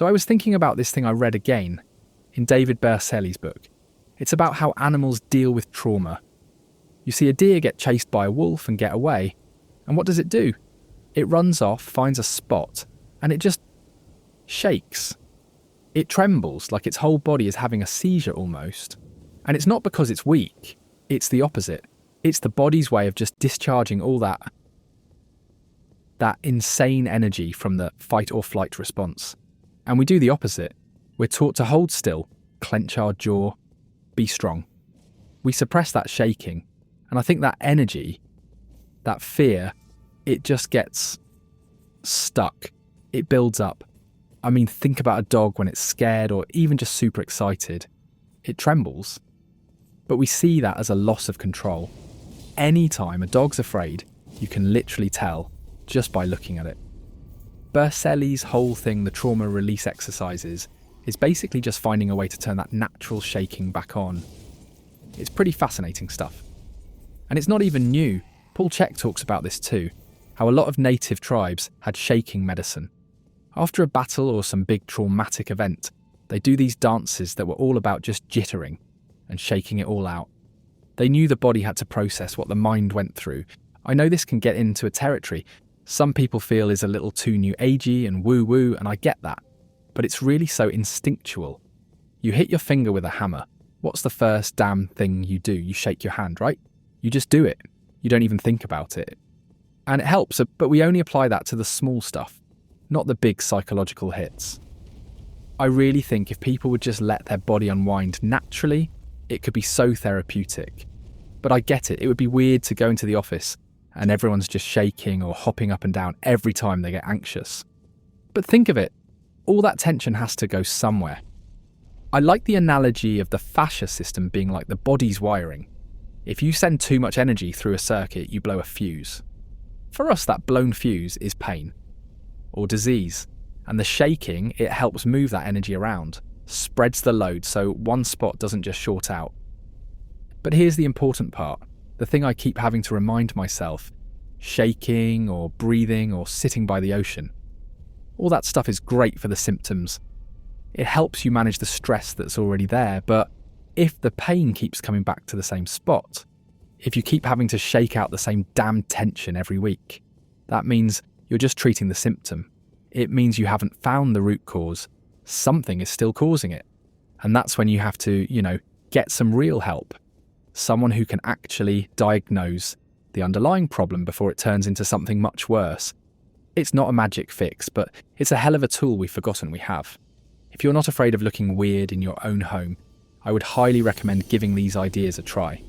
So I was thinking about this thing I read again in David Berceli's book. It's about how animals deal with trauma. You see a deer get chased by a wolf and get away, and what does it do? It runs off, finds a spot, and it just shakes. It trembles like its whole body is having a seizure almost. And it's not because it's weak, it's the opposite. It's the body's way of just discharging all that insane energy from the fight or flight response. And we do the opposite. We're taught to hold still, clench our jaw, be strong. We suppress that shaking, and I think that energy, that fear, it just gets stuck. It builds up. I mean, think about a dog when it's scared or even just super excited. It trembles. But we see that as a loss of control. Anytime a dog's afraid, you can literally tell just by looking at it. Berceli's whole thing, the trauma release exercises, is basically just finding a way to turn that natural shaking back on. It's pretty fascinating stuff. And it's not even new. Paul Chek talks about this too, how a lot of native tribes had shaking medicine. After a battle or some big traumatic event, they do these dances that were all about just jittering and shaking it all out. They knew the body had to process what the mind went through. I know this can get into a territory some people feel is a little too new agey and woo-woo, and I get that. But it's really so instinctual. You hit your finger with a hammer. What's the first damn thing you do? You shake your hand, right? You just do it. You don't even think about it. And it helps, but we only apply that to the small stuff, not the big psychological hits. I really think if people would just let their body unwind naturally, it could be so therapeutic. But I get it would be weird to go into the office and everyone's just shaking or hopping up and down every time they get anxious. But think of it, all that tension has to go somewhere. I like the analogy of the fascia system being like the body's wiring. If you send too much energy through a circuit, you blow a fuse. For us, that blown fuse is pain or disease, and the shaking, it helps move that energy around, spreads the load so one spot doesn't just short out. But here's the important part, the thing I keep having to remind myself, shaking or breathing or sitting by the ocean. All that stuff is great for the symptoms. It helps you manage the stress that's already there, but if the pain keeps coming back to the same spot, if you keep having to shake out the same damn tension every week, that means you're just treating the symptom. It means you haven't found the root cause. Something is still causing it. And that's when you have to, get some real help. Someone who can actually diagnose the underlying problem before it turns into something much worse. It's not a magic fix, but it's a hell of a tool we've forgotten we have. If you're not afraid of looking weird in your own home, I would highly recommend giving these ideas a try.